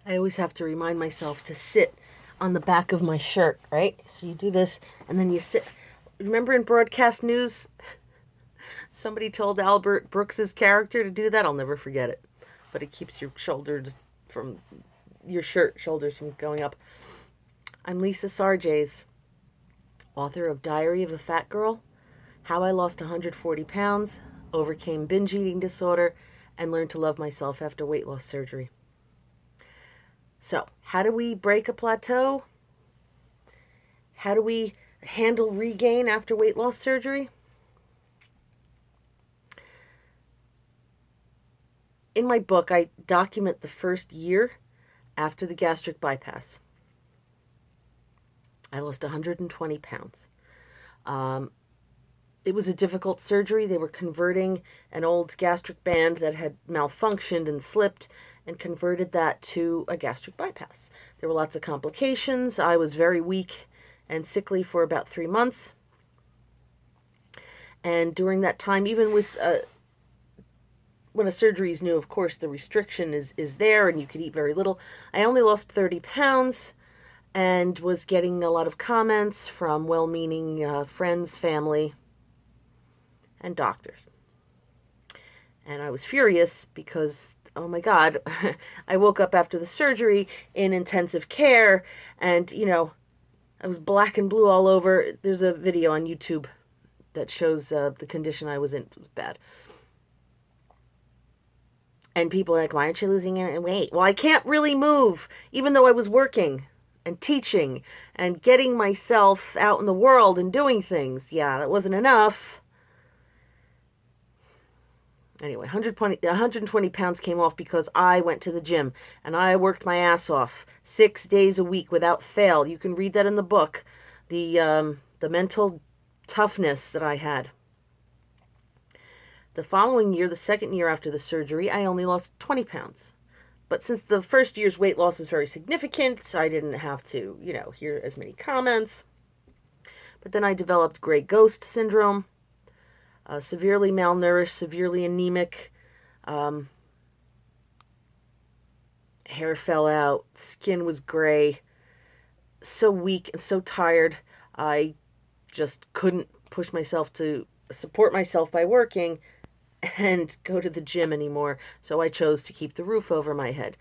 I always have to remind myself to sit on the back of my shirt, right? So you do this, and then you sit. Remember in broadcast news, somebody told Albert Brooks's character to do that? I'll never forget it. But it keeps your shoulders from, your shirt shoulders from going up. I'm Lisa Sarjays, author of Diary of a Fat Girl, How I Lost 140 Pounds, Overcame Binge Eating Disorder, and Learned to Love Myself After Weight Loss Surgery. So, how do we break a plateau? How do we handle regain after weight loss surgery? In my book, I document the first year after the gastric bypass. I lost 120 pounds. It was a difficult surgery. They were converting an old gastric band that had malfunctioned and slipped and converted that to a gastric bypass. There were lots of complications. I was very weak and sickly for about 3 months. And during that time, even with when a surgery is new, of course, the restriction is there and you could eat very little. I only lost 30 pounds and was getting a lot of comments from well-meaning friends, family, and doctors. And I was furious because, oh my God, I woke up after the surgery in intensive care and, I was black and blue all over. There's a video on YouTube that shows the condition I was in. It was bad. And people are like, why aren't you losing any weight? Well, I can't really move, even though I was working and teaching and getting myself out in the world and doing things. Yeah, that wasn't enough. Anyway, 120 pounds came off because I went to the gym and I worked my ass off 6 days a week without fail. You can read that in the book, the mental toughness that I had. The following year, the second year after the surgery, I only lost 20 pounds. But since the first year's weight loss is very significant, I didn't have to, hear as many comments. But then I developed gray ghost syndrome. Severely malnourished, severely anemic, hair fell out, skin was gray, so weak and so tired, I just couldn't push myself to support myself by working and go to the gym anymore, so I chose to keep the roof over my head.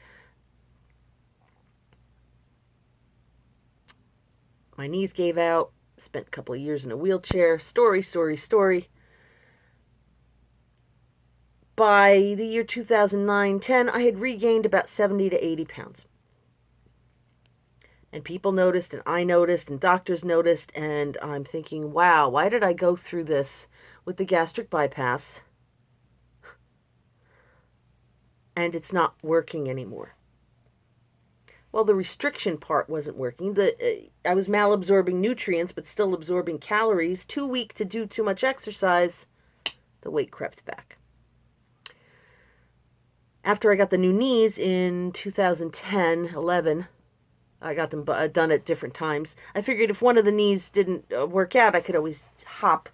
My knees gave out, spent a couple of years in a wheelchair, story. By the year 2009-10, I had regained about 70 to 80 pounds. And people noticed, and I noticed, and doctors noticed, and I'm thinking, wow, why did I go through this with the gastric bypass? And it's not working anymore. Well, the restriction part wasn't working. I was malabsorbing nutrients, but still absorbing calories. Too weak to do too much exercise. The weight crept back. After I got the new knees in 2010-11, I got them done at different times. I figured if one of the knees didn't work out, I could always hop.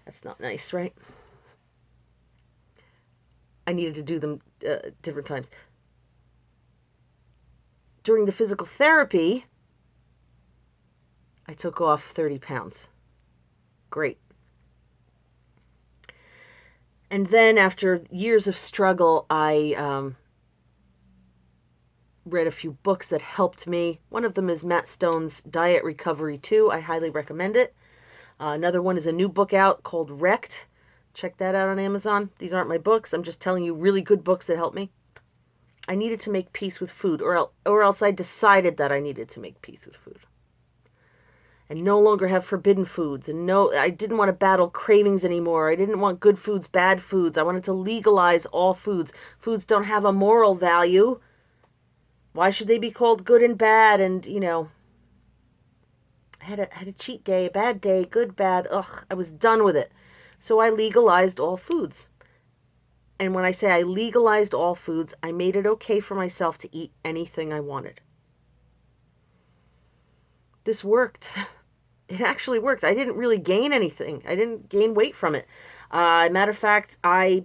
That's not nice, right? I needed to do them different times. During the physical therapy, I took off 30 pounds. Great. And then after years of struggle, I read a few books that helped me. One of them is Matt Stone's Diet Recovery 2. I highly recommend it. Another one is a new book out called Wrecked. Check that out on Amazon. These aren't my books. I'm just telling you really good books that help me. I needed to make peace with food, or else I decided that I needed to make peace with food. And no longer have forbidden foods. And I didn't want to battle cravings anymore. I didn't want good foods, bad foods. I wanted to legalize all foods. Foods don't have a moral value. Why should they be called good and bad? And, I had a cheat day, a bad day, good, bad. Ugh, I was done with it. So I legalized all foods. And when I say I legalized all foods, I made it okay for myself to eat anything I wanted. This worked. It actually worked. I didn't really gain anything. I didn't gain weight from it. Matter of fact, I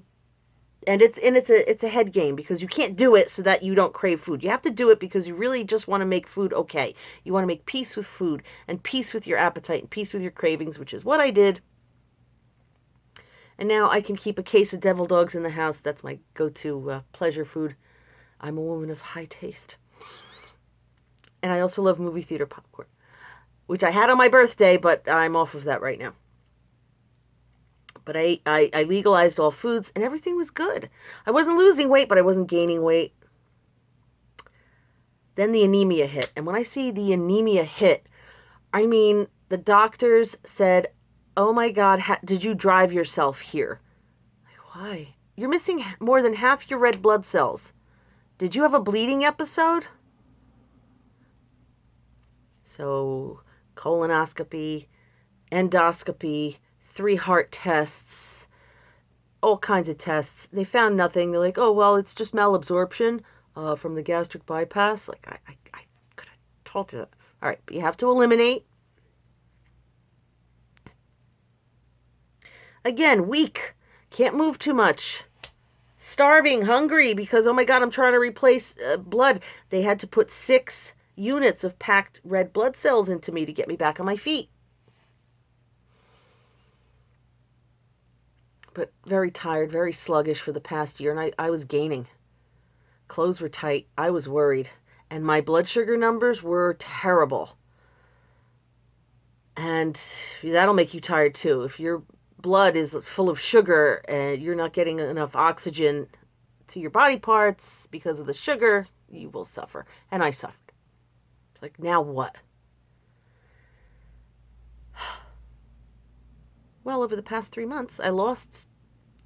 And it's a head game, because you can't do it so that you don't crave food. You have to do it because you really just want to make food okay. You want to make peace with food and peace with your appetite and peace with your cravings, which is what I did. And now I can keep a case of devil dogs in the house. That's my go-to pleasure food. I'm a woman of high taste. And I also love movie theater popcorn, which I had on my birthday, but I'm off of that right now. But I legalized all foods, and everything was good. I wasn't losing weight, but I wasn't gaining weight. Then the anemia hit. And when I see the anemia hit, I mean, the doctors said, oh my God, did you drive yourself here? Like, why? You're missing more than half your red blood cells. Did you have a bleeding episode? So, colonoscopy, endoscopy, 3 heart tests, all kinds of tests. They found nothing. They're like, oh, well, it's just malabsorption from the gastric bypass. Like, I could have told you that. All right, but you have to eliminate. Again, weak. Can't move too much. Starving, hungry, because, oh my God, I'm trying to replace blood. They had to put 6 units of packed red blood cells into me to get me back on my feet. But very tired, very sluggish for the past year, and I was gaining. Clothes were tight. I was worried. And my blood sugar numbers were terrible. And that'll make you tired too. If your blood is full of sugar and you're not getting enough oxygen to your body parts because of the sugar, you will suffer. And I suffered. It's like, now what? Well, over the past 3 months, I lost,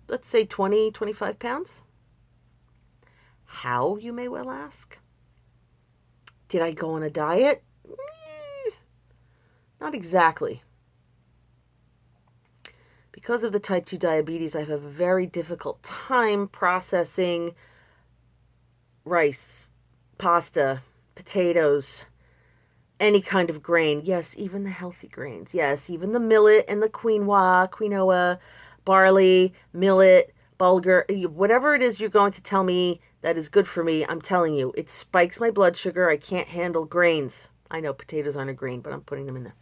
let's say, 20, 25 pounds. How, you may well ask? Did I go on a diet? Not exactly. Because of the type 2 diabetes, I have a very difficult time processing rice, pasta, potatoes, any kind of grain. Yes, even the healthy grains. Yes, even the millet and the quinoa, barley, millet, bulgur, whatever it is you're going to tell me that is good for me, I'm telling you, it spikes my blood sugar. I can't handle grains. I know potatoes aren't a grain, but I'm putting them in there.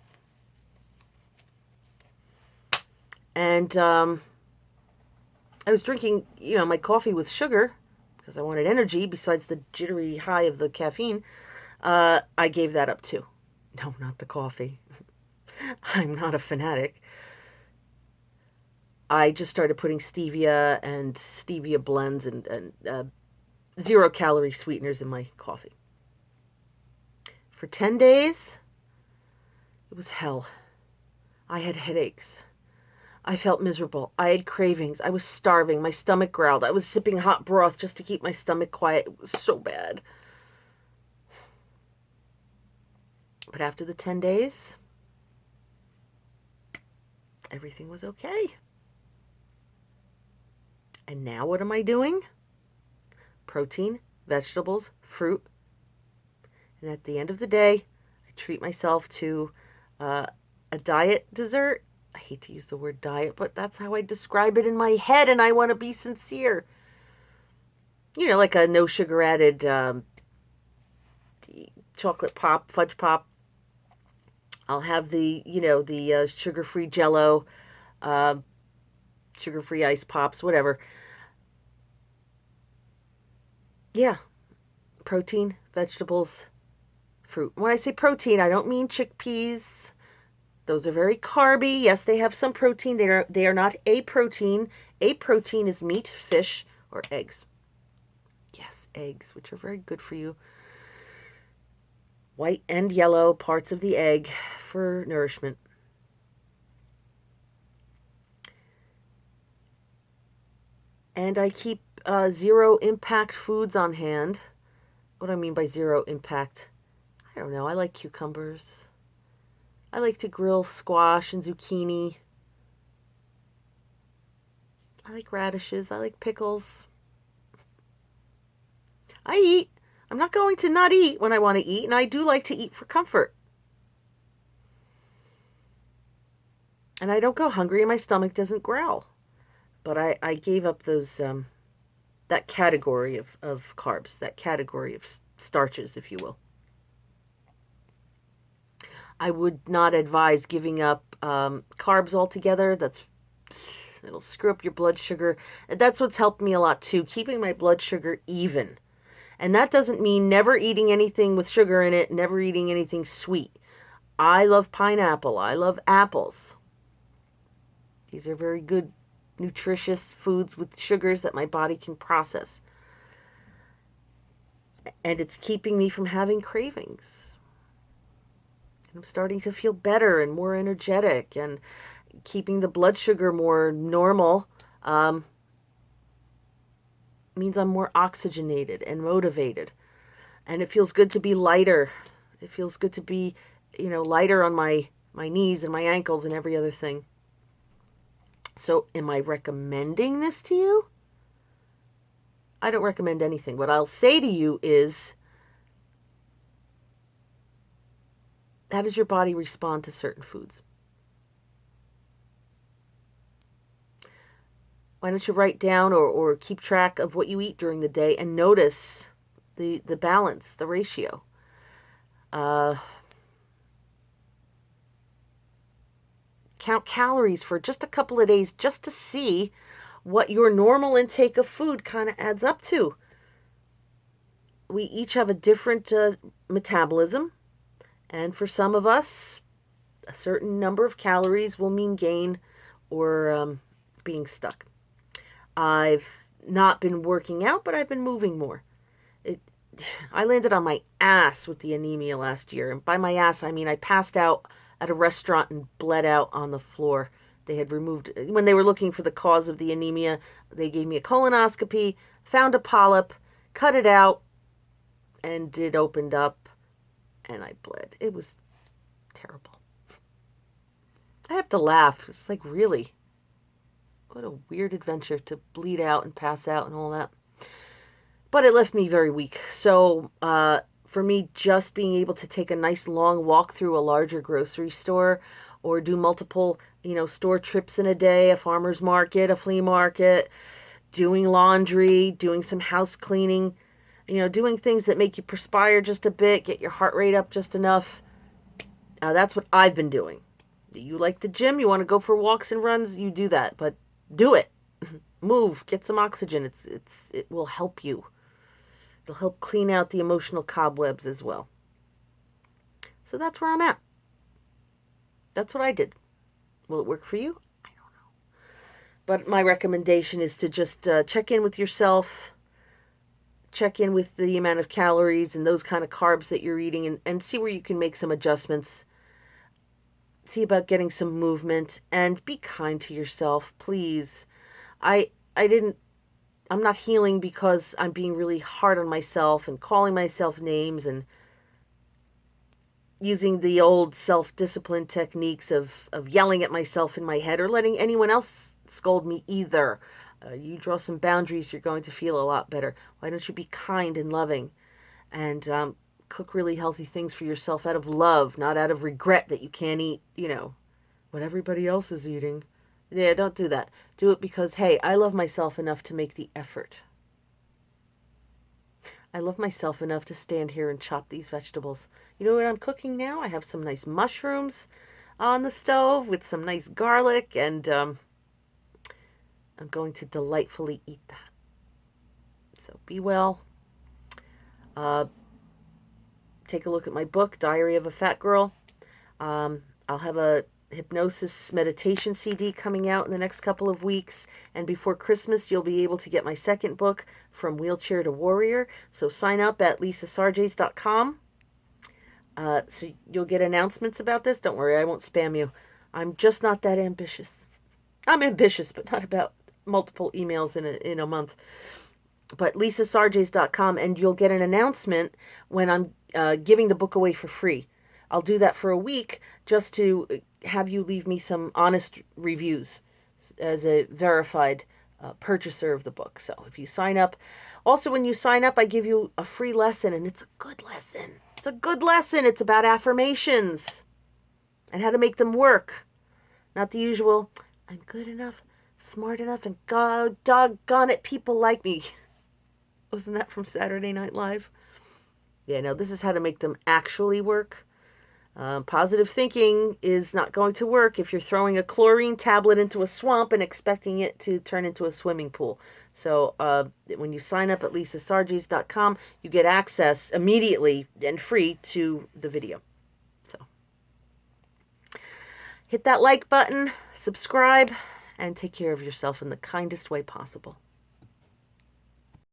And I was drinking, my coffee with sugar because I wanted energy besides the jittery high of the caffeine. I gave that up too. No, not the coffee. I'm not a fanatic. I just started putting stevia and stevia blends and 0-calorie sweeteners in my coffee. For 10 days, it was hell. I had headaches. I felt miserable. I had cravings. I was starving. My stomach growled. I was sipping hot broth just to keep my stomach quiet. It was so bad. But after the 10 days, everything was okay. And now what am I doing? Protein, vegetables, fruit. And at the end of the day, I treat myself to a diet dessert. I hate to use the word diet, but that's how I describe it in my head, and I want to be sincere. Like a no sugar added chocolate pop, fudge pop. I'll have the sugar-free Jell-O, sugar-free ice pops, whatever. Yeah, protein, vegetables, fruit. When I say protein, I don't mean chickpeas. Those are very carby. Yes, they have some protein. They are not a protein. A protein is meat, fish, or eggs. Yes, eggs, which are very good for you. White and yellow parts of the egg for nourishment. And I keep 0 impact foods on hand. What do I mean by 0 impact? I don't know. I like cucumbers. I like to grill squash and zucchini. I like radishes. I like pickles. I eat. I'm not going to not eat when I want to eat, and I do like to eat for comfort. And I don't go hungry, and my stomach doesn't growl. But I gave up those that category of carbs, that category of starches, if you will. I would not advise giving up carbs altogether. It'll screw up your blood sugar. That's what's helped me a lot too, keeping my blood sugar even. And that doesn't mean never eating anything with sugar in it, never eating anything sweet. I love pineapple. I love apples. These are very good, nutritious foods with sugars that my body can process. And it's keeping me from having cravings. I'm starting to feel better and more energetic, and keeping the blood sugar more normal means I'm more oxygenated and motivated. And it feels good to be lighter. It feels good to be, lighter on my knees and my ankles and every other thing. So am I recommending this to you? I don't recommend anything. What I'll say to you is, how does your body respond to certain foods? Why don't you write down or keep track of what you eat during the day and notice the balance, the ratio. Count calories for just a couple of days just to see what your normal intake of food kind of adds up to. We each have a different metabolism, and for some of us, a certain number of calories will mean gain or being stuck. I've not been working out, but I've been moving more. I landed on my ass with the anemia last year. And by my ass, I mean I passed out at a restaurant and bled out on the floor. They had removed, when they were looking for the cause of the anemia, they gave me a colonoscopy, found a polyp, cut it out, and it opened up, and I bled. It was terrible. I have to laugh. It's like, really? What a weird adventure to bleed out and pass out and all that. But it left me very weak. So for me, just being able to take a nice long walk through a larger grocery store or do multiple, store trips in a day, a farmer's market, a flea market, doing laundry, doing some house cleaning, doing things that make you perspire just a bit, get your heart rate up just enough. That's what I've been doing. You like the gym, you want to go for walks and runs, you do that, but do it. Move, get some oxygen. It will help you. It'll help clean out the emotional cobwebs as well. So that's where I'm at. That's what I did. Will it work for you? I don't know. But my recommendation is to just check in with yourself, check in with the amount of calories and those kind of carbs that you're eating, and see where you can make some adjustments. See about getting some movement, and be kind to yourself, please. I'm not healing because I'm being really hard on myself and calling myself names and using the old self-discipline techniques of yelling at myself in my head or letting anyone else scold me either. You draw some boundaries, you're going to feel a lot better. Why don't you be kind and loving and cook really healthy things for yourself out of love, not out of regret that you can't eat, what everybody else is eating. Yeah, don't do that. Do it because, hey, I love myself enough to make the effort. I love myself enough to stand here and chop these vegetables. You know what I'm cooking now? I have some nice mushrooms on the stove with some nice garlic, and I'm going to delightfully eat that. So be well. Take a look at my book, Diary of a Fat Girl. I'll have a hypnosis meditation CD coming out in the next couple of weeks, and before Christmas you'll be able to get my second book, From Wheelchair to Warrior. So sign up at lisasarges.com. So you'll get announcements about this. Don't worry, I won't spam you. I'm just not that ambitious. I'm ambitious, but not about multiple emails in a month. But lisasarges.com, and you'll get an announcement when I'm giving the book away for free. I'll do that for a week just to have you leave me some honest reviews as a verified purchaser of the book. So if you sign up, also when you sign up, I give you a free lesson, and it's a good lesson. It's a good lesson. It's about affirmations and how to make them work. Not the usual, I'm good enough, smart enough, and God doggone it, people like me. Wasn't that from Saturday Night Live? Yeah, no, this is how to make them actually work. Positive thinking is not going to work if you're throwing a chlorine tablet into a swamp and expecting it to turn into a swimming pool. So when you sign up at lisasargis.com, you get access immediately and free to the video. So hit that like button, subscribe, and take care of yourself in the kindest way possible.